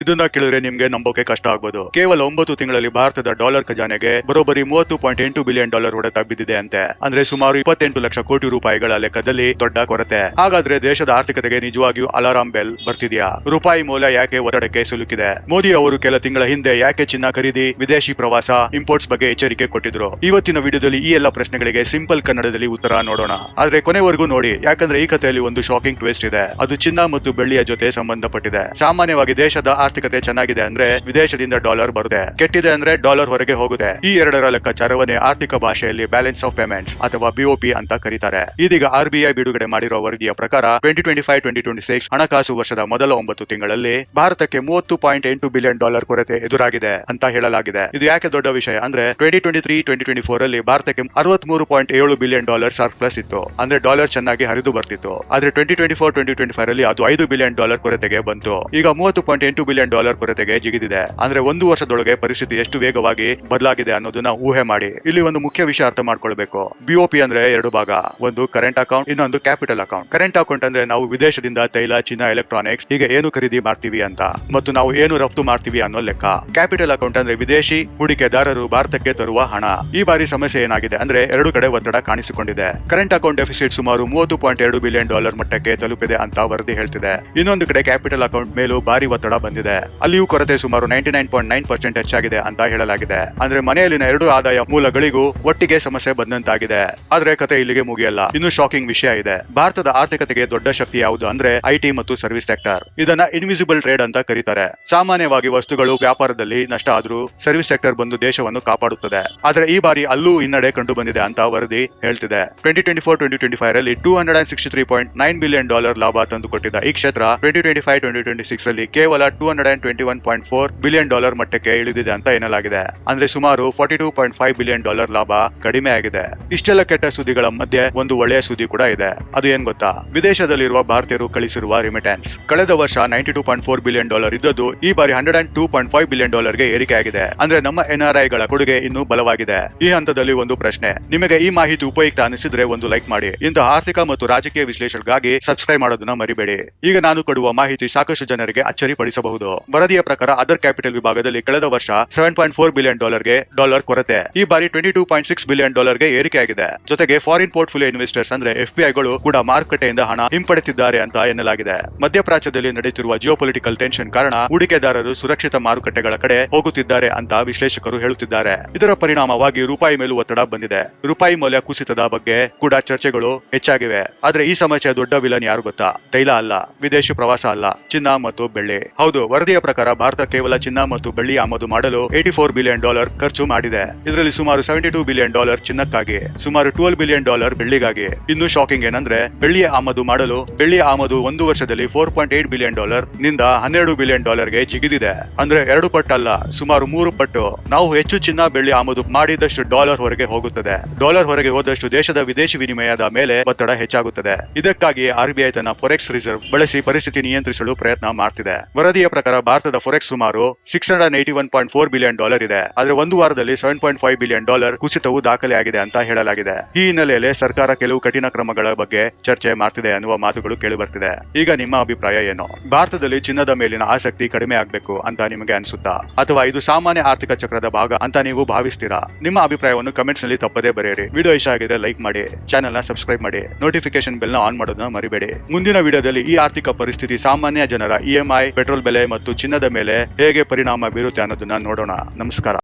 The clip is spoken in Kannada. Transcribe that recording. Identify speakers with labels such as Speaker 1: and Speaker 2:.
Speaker 1: ಇದನ್ನ ಕೇಳಿದ್ರೆ ನಿಮ್ಗೆ ನಂಬೋಕೆ ಕಷ್ಟ ಆಗ್ಬೋದು. ಕೇವಲ 9 ತಿಂಗಳಲ್ಲಿ ಭಾರತದ ಡಾಲರ್ ಖಜಾನೆಗೆ ಬರೋಬ್ಬರಿ $30.8 ಬಿಲಿಯನ್ ಹೊಡೆತ ಬಿದ್ದಿದೆ ಅಂತೆ. ಅಂದ್ರೆ ಸುಮಾರು 28 ಲಕ್ಷ ಕೋಟಿ ರೂಪಾಯಿಗಳ ಲೆಕ್ಕದಲ್ಲಿ ದೊಡ್ಡ ಕೊರತೆ. ಹಾಗಾದ್ರೆ ದೇಶದ ಆರ್ಥಿಕತೆಗೆ ನಿಜವಾಗಿಯೂ ಅಲಾರಾಂ ಬೆಲ್ ಬರ್ತಿದ್ಯಾ? ರೂಪಾಯಿ ಮೌಲ್ಯ ಯಾಕೆ ಒತ್ತಡಕ್ಕೆ ಸಿಲುಕಿದೆ? ಮೋದಿ ಅವರು ಕೆಲ ತಿಂಗಳ ಹಿಂದೆ ಯಾಕೆ ಚಿನ್ನ ಖರೀದಿ, ವಿದೇಶಿ ಪ್ರವಾಸ, ಇಂಪೋರ್ಟ್ಸ್ ಬಗ್ಗೆ ಎಚ್ಚರಿಕೆ ಕೊಟ್ಟಿದ್ರು? ಇವತ್ತಿನ ವಿಡಿಯೋದಲ್ಲಿ ಈ ಎಲ್ಲ ಪ್ರಶ್ನೆಗಳಿಗೆ ಸಿಂಪಲ್ ಕನ್ನಡದಲ್ಲಿ ಉತ್ತರ ನೋಡೋಣ. ಆದ್ರೆ ಕೊನೆವರೆಗೂ ನೋಡಿ, ಯಾಕಂದ್ರೆ ಈ ಕಥೆಯಲ್ಲಿ ಒಂದು ಶಾಕಿಂಗ್ ಟ್ವಿಸ್ಟ್ ಇದೆ. ಅದು ಚಿನ್ನ ಮತ್ತು ಬೆಳ್ಳಿಯ ಜೊತೆ ಸಂಬಂಧಪಟ್ಟಿದೆ. ಸಾಮಾನ್ಯವಾಗಿ ದೇಶದ ಆರ್ಥಿಕತೆ ಚೆನ್ನಾಗಿದೆ ಅಂದ್ರೆ ವಿದೇಶದಿಂದ ಡಾಲರ್ ಬರುತ್ತೆ, ಕೆಟ್ಟಿದೆ ಅಂದ್ರೆ ಡಾಲರ್ ಹೊರಗೆ ಹೋಗುತ್ತೆ. ಈ ಎರಡರ ಲೆಕ್ಕಾಚಾರವನ್ನೇ ಆರ್ಥಿಕ ಭಾಷೆಯಲ್ಲಿ ಬ್ಯಾಲೆನ್ಸ್ ಆಫ್ ಪೇಮೆಂಟ್ಸ್ ಅಥವಾ ಬಿಒಪಿ ಅಂತ ಕರೀತಾರೆ. ಇದೀಗ ಆರ್ಬಿಐ ಬಿಡುಗಡೆ ಮಾಡಿರೋ ವರದಿಯ ಪ್ರಕಾರ 2025-2026 ಹಣಕಾಸು ವರ್ಷದ ಮೊದಲ 9 ತಿಂಗಳಲ್ಲಿ ಭಾರತಕ್ಕೆ $30.8 ಬಿಲಿಯನ್ ಕೊರತೆ ಎದುರಾಗಿದೆ ಅಂತ ಹೇಳಲಾಗಿದೆ. ಇದು ಯಾಕೆ ದೊಡ್ಡ ವಿಷಯ ಅಂದ್ರೆ 2023-2024 ಅಲ್ಲಿ ಭಾರತಕ್ಕೆ $63.7 ಬಿಲಿಯನ್ ಸರ್ಪ್ಲಸ್ ಇತ್ತು. ಅಂದ್ರೆ ಡಾಲರ್ ಚೆನ್ನಾಗಿ ಹರಿದು ಬರ್ತಿತ್ತು. ಆದ್ರೆ 2024-2025 ಅಲ್ಲಿ ಅದು $5 ಬಿಲಿಯನ್ ಕೊರತೆಗೆ ಬಂತು. ಈಗ $30.8 ಬಿಲಿಯನ್ ಕೊರತೆಗೆ ಜಿಗಿದಿದೆ. ಅಂದ್ರೆ ಒಂದು ವರ್ಷದೊಳಗೆ ಪರಿಸ್ಥಿತಿ ಎಷ್ಟು ವೇಗವಾಗಿ ಬದಲಾಗಿದೆ ಅನ್ನೋದನ್ನ ಊಹೆ ಮಾಡಿ. ಇಲ್ಲಿ ಒಂದು ಮುಖ್ಯ ವಿಷಯ ಅರ್ಥ ಮಾಡ್ಕೊಳ್ಬೇಕು. ಬಿಒಪಿ ಅಂದ್ರೆ ಎರಡು ಭಾಗ, ಒಂದು ಕರೆಂಟ್ ಅಕೌಂಟ್, ಇನ್ನೊಂದು ಕ್ಯಾಪಿಟಲ್ ಅಕೌಂಟ್. ಕರೆಂಟ್ ಅಕೌಂಟ್ ಅಂದ್ರೆ ನಾವು ವಿದೇಶದಿಂದ ತೈಲ, ಚಿನ್ನ, ಎಲೆಕ್ಟ್ರಾನಿಕ್ಸ್ ಹೀಗೆ ಏನು ಖರೀದಿ ಮಾಡ್ತೀವಿ ಅಂತ, ಮತ್ತು ನಾವು ಏನು ರಫ್ತು ಮಾಡ್ತೀವಿ ಅನ್ನೋ ಲೆಕ್ಕ. ಕ್ಯಾಪಿಟಲ್ ಅಕೌಂಟ್ ಅಂದ್ರೆ ವಿದೇಶಿ ಹೂಡಿಕೆದಾರರು ಭಾರತಕ್ಕೆ ತರುವ ಹಣ. ಈ ಬಾರಿ ಸಮಸ್ಯೆ ಏನಾಗಿದೆ ಅಂದ್ರೆ ಎರಡು ಕಡೆ ಒತ್ತಡ ಕಾಣಿಸಿಕೊಂಡಿದೆ. ಕರೆಂಟ್ ಅಕೌಂಟ್ ಡೆಫಿಸಿಟ್ ಸುಮಾರು $30.2 ಬಿಲಿಯನ್ ಮಟ್ಟಕ್ಕೆ ತಲುಪಿದೆ ಅಂತ ವರದಿ ಹೇಳ್ತಿದೆ. ಇನ್ನೊಂದು ಕಡೆ ಕ್ಯಾಪಿಟಲ್ ಅಕೌಂಟ್ ಮೇಲೂ ಭಾರಿ ಒತ್ತಡ ಬಂದಿದೆ. ಅಲ್ಲಿಯೂ ಕೊರತೆ ಸುಮಾರು 99.9% ಹೆಚ್ಚಾಗಿದೆ ಅಂತ ಹೇಳಲಾಗಿದೆ. ಅಂದ್ರೆ ಮನೆಯಲ್ಲಿನ ಎರಡು ಆದಾಯ ಮೂಲಗಳಿಗೂ ಒಟ್ಟಿಗೆ ಸಮಸ್ಯೆ ಬಂದಂತಾಗಿದೆ. ಆದ್ರೆ ಕತೆ ಇಲ್ಲಿಗೆ ಮುಗಿಯಲ್ಲ. ಇನ್ನು ಶಾಕಿಂಗ್ ವಿಷಯ ಇದೆ. ಭಾರತದ ಆರ್ಥಿಕತೆಗೆ ದೊಡ್ಡ ಶಕ್ತಿ ಯಾವುದು ಅಂದ್ರೆ ಐಟಿ ಮತ್ತು ಸರ್ವಿಸ್ ಸೆಕ್ಟರ್. ಇದನ್ನ ಇನ್ವಿಸಿಬಲ್ ಟ್ರೇಡ್ ಅಂತ ಕರೀತಾರೆ. ಸಾಮಾನ್ಯವಾಗಿ ವಸ್ತುಗಳು ವ್ಯಾಪಾರದಲ್ಲಿ ನಷ್ಟ ಆದ್ರೂ ಸರ್ವಿಸ್ ಸೆಕ್ಟರ್ ಬಂದು ದೇಶವನ್ನು ಕಾಪಾಡುತ್ತದೆ. ಆದ್ರೆ ಈ ಬಾರಿ ಅಲ್ಲೂ ಹಿನ್ನಡೆ ಕಂಡು ಬಂದಿದೆ ಅಂತ ವರದಿ ಹೇಳ್ತಿದೆ. 2024-2025 ರಲ್ಲಿ $263.9 ಬಿಲಿಯನ್ ಲಾಭ ತಂದುಕೊಟ್ಟಿದ್ದ ಈ ಕ್ಷೇತ್ರ 2025-2026 ರಲ್ಲಿ ಕೇವಲ $221.4 ಬಿಲಿಯನ್ ಮಟ್ಟಕ್ಕೆ ಇಳಿದಿದೆ ಅಂತ ಎನ್ನಲಾಗಿದೆ. ಅಂದ್ರೆ ಸುಮಾರು $42.5 ಬಿಲಿಯನ್ ಲಾಭ ಕಡಿಮೆ ಆಗಿದೆ. ಇಷ್ಟೆಲ್ಲ ಕೆಟ್ಟ ಸುದ್ದಿಗಳ ಮಧ್ಯೆ ಒಂದು ಒಳ್ಳೆಯ ಸುದ್ದಿ ಕೂಡ ಇದೆ. ಅದು ಏನ್ ಗೊತ್ತಾ? ವಿದೇಶದಲ್ಲಿರುವ ಭಾರತೀಯರು ಕಳಿಸಿರುವ ರಿಮಿಟೆನ್ಸ್ ಕಳೆದ ವರ್ಷ $92.4 ಬಿಲಿಯನ್ ಇದ್ದದ್ದು ಈ ಬಾರಿ $102.5 ಬಿಲಿಯನ್ ಗೆ ಏರಿಕೆ ಆಗಿದೆ. ಅಂದ್ರೆ ನಮ್ಮ ಎನ್ಆರ್ಐಗಳ ಕೊಡುಗೆ ಇನ್ನೂ ಬಲವಾಗಿದೆ. ಈ ಹಂತದಲ್ಲಿ ಒಂದು ಪ್ರಶ್ನೆ, ನಿಮಗೆ ಈ ಮಾಹಿತಿ ಉಪಯುಕ್ತ ಅನಿಸಿದ್ರೆ ಒಂದು ಲೈಕ್ ಮಾಡಿ. ಇಂತಹ ಆರ್ಥಿಕ ಮತ್ತು ರಾಜಕೀಯ ವಿಶ್ಲೇಷಣೆಗಾಗಿ ಸಬ್ಸ್ಕ್ರೈಬ್ ಮಾಡೋದನ್ನ ಮರಿಬೇಡಿ. ಈಗ ನಾನು ಕೊಡುವ ಮಾಹಿತಿ ಸಾಕಷ್ಟು ಜನರಿಗೆ ಅಚ್ಚರಿಪಡಿಸಬಹುದು. ವರದಿಯ ಪ್ರಕಾರ ಅದರ್ ಕ್ಯಾಪಿಟಲ್ ವಿಭಾಗದಲ್ಲಿ ಕಳೆದ ವರ್ಷ $7.4 ಬಿಲಿಯನ್ ಡಾಲರ್ ಕೊರತೆ ಈ ಬಾರಿ $22.6 ಬಿಲಿಯನ್ ಗೆ ಏರಿಕೆ ಆಗಿದೆ. ಜೊತೆಗೆ ಫಾರಿನ್ ಪೋರ್ಟ್ಫೋಲಿಯೋ ಇನ್ವೆಸ್ಟರ್ಸ್ ಅಂದ್ರೆ ಎಫ್ಪಿಐಗಳು ಕೂಡ ಮಾರುಕಟ್ಟೆಯಿಂದ ಹಣ ಹಿಂಪಡೆದಿದ್ದಾರೆ ಅಂತ ಎನ್ನಲಾಗಿದೆ. ಮಧ್ಯಪ್ರಾಚ್ಯದಲ್ಲಿ ನಡೆಯುತ್ತಿರುವ ಜಿಯೋಪೊಲಿಟಿಕಲ್ ಟೆನ್ಷನ್ ಕಾರಣ ಹೂಡಿಕೆದಾರರು ಸುರಕ್ಷಿತ ಮಾರುಕಟ್ಟೆಗಳ ಕಡೆ ಹೋಗುತ್ತಿದ್ದಾರೆ ಅಂತ ವಿಶ್ಲೇಷಕರು ಹೇಳುತ್ತಿದ್ದಾರೆ. ಇದರ ಪರಿಣಾಮವಾಗಿ ರೂಪಾಯಿ ಮೇಲೂ ಒತ್ತಡ ಬಂದಿದೆ. ರೂಪಾಯಿ ಮೌಲ್ಯ ಕುಸಿತದ ಬಗ್ಗೆ ಕೂಡ ಚರ್ಚೆಗಳು ಹೆಚ್ಚಾಗಿವೆ. ಆದ್ರೆ ಈ ಸಮಸ್ಯೆಯ ದೊಡ್ಡ ವಿಲನ್ ಯಾರು ಗೊತ್ತಾ? ತೈಲ ಅಲ್ಲ, ವಿದೇಶಿ ಪ್ರವಾಸ ಅಲ್ಲ, ಚಿನ್ನ ಮತ್ತು ಬೆಳ್ಳಿ. ಹೌದು, ವರದಿಯ ಪ್ರಕಾರ ಭಾರತ ಕೇವಲ ಚಿನ್ನ ಮತ್ತು ಬೆಳ್ಳಿ ಆಮದು ಮಾಡಲು $84 ಬಿಲಿಯನ್ ಖರ್ಚು ಮಾಡಿದೆ. ಇದರಲ್ಲಿ ಸುಮಾರು $72 ಬಿಲಿಯನ್ ಚಿನ್ನಕ್ಕಾಗಿ, ಸುಮಾರು $12 ಬಿಲಿಯನ್ ಬೆಳ್ಳಿಗಾಗಿ. ಇನ್ನು ಶಾಕಿಂಗ್ ಏನಂದ್ರೆ ಬೆಳ್ಳಿಯ ಆಮದು ಮಾಡಲು ಬೆಳ್ಳಿಯ ಆಮದು ಒಂದು ವರ್ಷದಲ್ಲಿ $4.8 ಬಿಲಿಯನ್ ನಿಂದ $12 ಬಿಲಿಯನ್ ಗೆ ಜಿಗಿದಿದೆ. ಅಂದ್ರೆ 2 ಪಟ್ಟು ಅಲ್ಲ, ಸುಮಾರು 3 ಪಟ್ಟು. ನಾವು ಹೆಚ್ಚು ಚಿನ್ನ ಬೆಳ್ಳಿ ಆಮದು ಮಾಡಿದಷ್ಟು ಡಾಲರ್ ಹೊರಗೆ ಹೋಗುತ್ತದೆ. ಡಾಲರ್ ಹೊರಗೆ ಹೋದಷ್ಟು ದೇಶದ ವಿದೇಶಿ ವಿನಿಮಯದ ಮೇಲೆ ಒತ್ತಡ ಹೆಚ್ಚಾಗುತ್ತದೆ. ಇದಕ್ಕಾಗಿ ಆರ್ಬಿಐ ತನ್ನ ಫಾರೆಕ್ಸ್ ರಿಸರ್ವ್ ಬಳಸಿ ಪರಿಸ್ಥಿತಿ ನಿಯಂತ್ರಿಸಲು ಪ್ರಯತ್ನ ಮಾಡ್ತಿದೆ. ವರದಿಯ ಪ್ರಕಾರ ಭಾರತದ ಫಾರೆಕ್ಸ್ ಸುಮಾರು $681.4 ಬಿಲಿಯನ್ ಇದೆ. ಆದ್ರೆ ಒಂದು ವಾರದಲ್ಲಿ $7.5 ಬಿಲಿಯನ್ ಕುಸಿತವು ದಾಖಲೆಯಾಗಿದೆ ಅಂತ ಹೇಳಲಾಗಿದೆ. ಈ ಹಿನ್ನೆಲೆಯಲ್ಲಿ ಸರ್ಕಾರ ಕೆಲವು ಕಠಿಣ ಕ್ರಮಗಳ ಬಗ್ಗೆ ಚರ್ಚೆ ಮಾಡ್ತಿದೆ ಅನ್ನುವ ಮಾತುಗಳು ಕೇಳಿ ಬರ್ತಿದೆ. ಈಗ ನಿಮ್ಮ ಅಭಿಪ್ರಾಯ ಏನು? ಭಾರತದಲ್ಲಿ ಚಿನ್ನದ ಮೇಲಿನ ಆಸಕ್ತಿ ಕಡಿಮೆ ಆಗ್ಬೇಕು ಅಂತ ನಿಮಗೆ ಅನ್ಸುತ್ತಾ, ಅಥವಾ ಇದು ಸಾಮಾನ್ಯ ಆರ್ಥಿಕ ಚಕ್ರದ ಭಾಗ ಅಂತ ನೀವು ಭಾವಿಸ್ತೀರಾ? ನಿಮ್ಮ ಅಭಿಪ್ರಾಯವನ್ನು ಕಮೆಂಟ್ಸ್ ನಲ್ಲಿ ತಪ್ಪದೇ ಬರೆಯಿರಿ. ವಿಡಿಯೋ ಇಷ್ಟ ಆಗಿದ್ರೆ ಲೈಕ್ ಮಾಡಿ, ಚಾನೆಲ್ ನ ಸಬ್ಸ್ಕ್ರೈಬ್ ಮಾಡಿ, ನೋಟಿಫಿಕೇಶನ್ ಬೆಲ್ ನ ಆನ್ ಮಾಡೋದನ್ನ ಮರಿಬೇಡಿ. ಮುಂದಿನ ವಿಡಿಯೋದಲ್ಲಿ ಈ ಆರ್ಥಿಕ ಪರಿಸ್ಥಿತಿ ಸಾಮಾನ್ಯ ಜನರ ಇಎಂಐ, ಪೆಟ್ರೋಲ್ ಬೆಲೆ ಮತ್ತು ಚಿನ್ನದ ಮೇಲೆ ಹೇಗೆ ಪರಿಣಾಮ ಬೀರುತ್ತೆ ಅನ್ನೋದನ್ನ ನೋಡೋಣ. ನಮಸ್ಕಾರ.